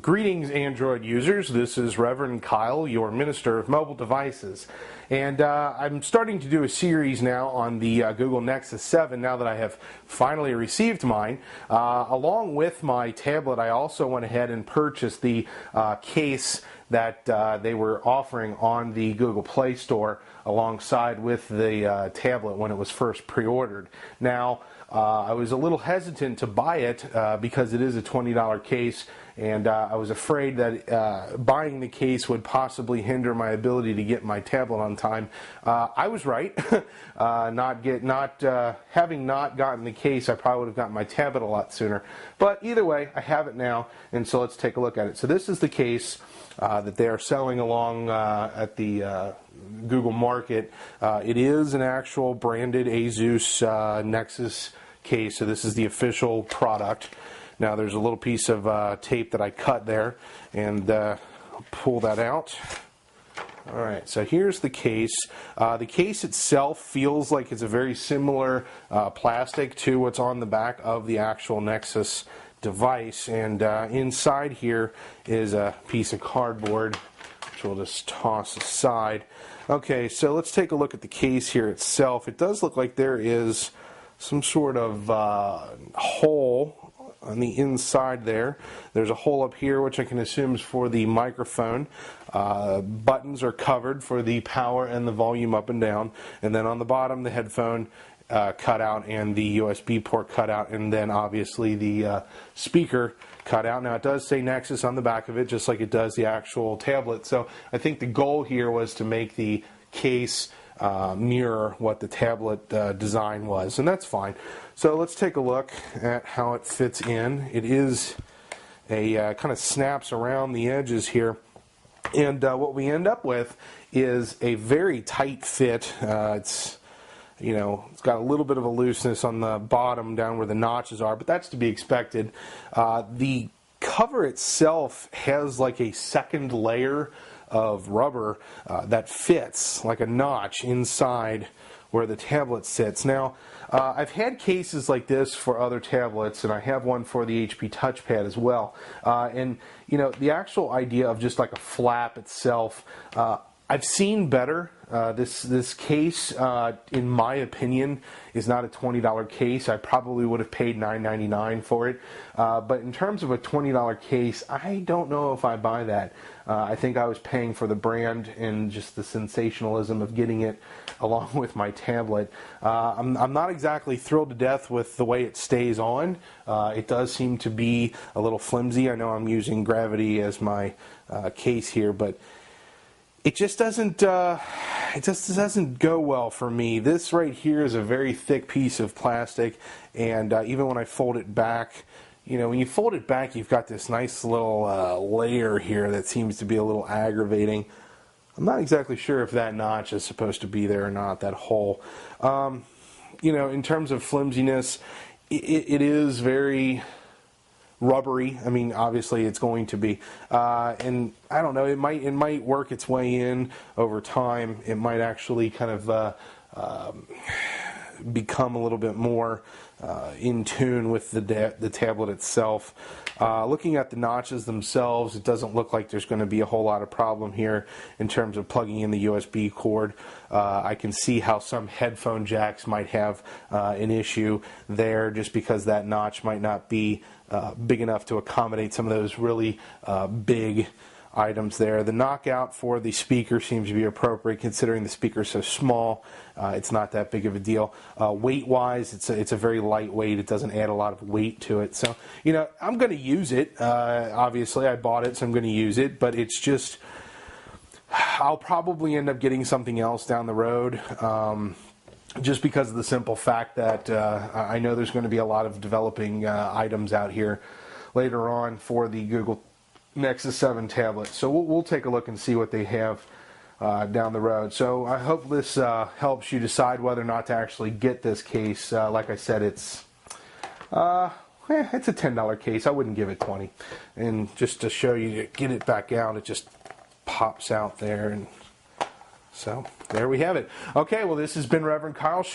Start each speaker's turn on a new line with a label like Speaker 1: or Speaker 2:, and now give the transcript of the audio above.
Speaker 1: Greetings, Android users. This is Reverend Kyle, your Minister of Mobile Devices. And I'm starting to do a series now on the Google Nexus 7 now that I have finally received mine. Along with my tablet, I also went ahead and purchased the case that they were offering on the Google Play Store alongside with the tablet when it was first pre-ordered. Now, I was a little hesitant to buy it because it is a $20 case, and I was afraid that buying the case would possibly hinder my ability to get my tablet on time. I was right. Having not gotten the case, I probably would have gotten my tablet a lot sooner. But either way, I have it now, and so let's take a look at it. So this is the case that they are selling along at the Google Market. It is an actual branded Asus Nexus case, so this is the official product. Now there's a little piece of tape that I cut there, and I'll pull that out. Alright, so here's the case. The case itself feels like it's a very similar plastic to what's on the back of the actual Nexus device, and inside here is a piece of cardboard, which we'll just toss aside. Okay, so let's take a look at the case here itself. It does look like there is some sort of hole on the inside there. There's a hole up here, which I can assume is for the microphone. Buttons are covered for the power and the volume up and down. And then on the bottom, the headphone cutout and the USB port cutout, and then obviously the speaker cutout. Now it does say Nexus on the back of it, just like it does the actual tablet. So I think the goal here was to make the case mirror what the tablet design was, and that's fine. So let's take a look at how it fits in. It is a kind of snaps around the edges here, and what we end up with is a very tight fit. It's got a little bit of a looseness on the bottom down where the notches are, but that's to be expected. The cover itself has like a second layer of rubber that fits like a notch inside where the tablet sits. Now, I've had cases like this for other tablets, and I have one for the HP touchpad as well. And the actual idea of just like a flap itself, I've seen better. This case, in my opinion, is not a $20 case. I probably would have paid $9.99 for it. But in terms of a $20 case, I don't know if I buy that. I think I was paying for the brand and just the sensationalism of getting it along with my tablet. I'm not exactly thrilled to death with the way it stays on. It does seem to be a little flimsy. I know I'm using gravity as my case here, but it just doesn't go well for me. This right here is a very thick piece of plastic, and even when I fold it back, when you fold it back, you've got this nice little layer here that seems to be a little aggravating. I'm not exactly sure if that notch is supposed to be there or not, that hole. In terms of flimsiness, it is very rubbery. I mean, obviously it's going to be, and I don't know, it might work its way in over time. It might actually kind of become a little bit more in tune with the tablet itself. Looking at the notches themselves, it doesn't look like there's going to be a whole lot of problem here in terms of plugging in the USB cord. I can see how some headphone jacks might have an issue there, just because that notch might not be big enough to accommodate some of those really big items there. The knockout for the speaker seems to be appropriate considering the speaker is so small. It's not that big of a deal. Weight-wise, it's a very lightweight. It doesn't add a lot of weight to it. So, I'm going to use it. Obviously, I bought it, so I'm going to use it. But it's just, I'll probably end up getting something else down the road. Just because of the simple fact that I know there's going to be a lot of developing items out here later on for the Google Nexus 7 tablet. So we'll take a look and see what they have down the road. So I hope this helps you decide whether or not to actually get this case. Like I said, it's a $10 case. I wouldn't give it $20. And just to show you, to get it back out, it just pops out there. And so there we have it. Okay, well, this has been Reverend Kyle.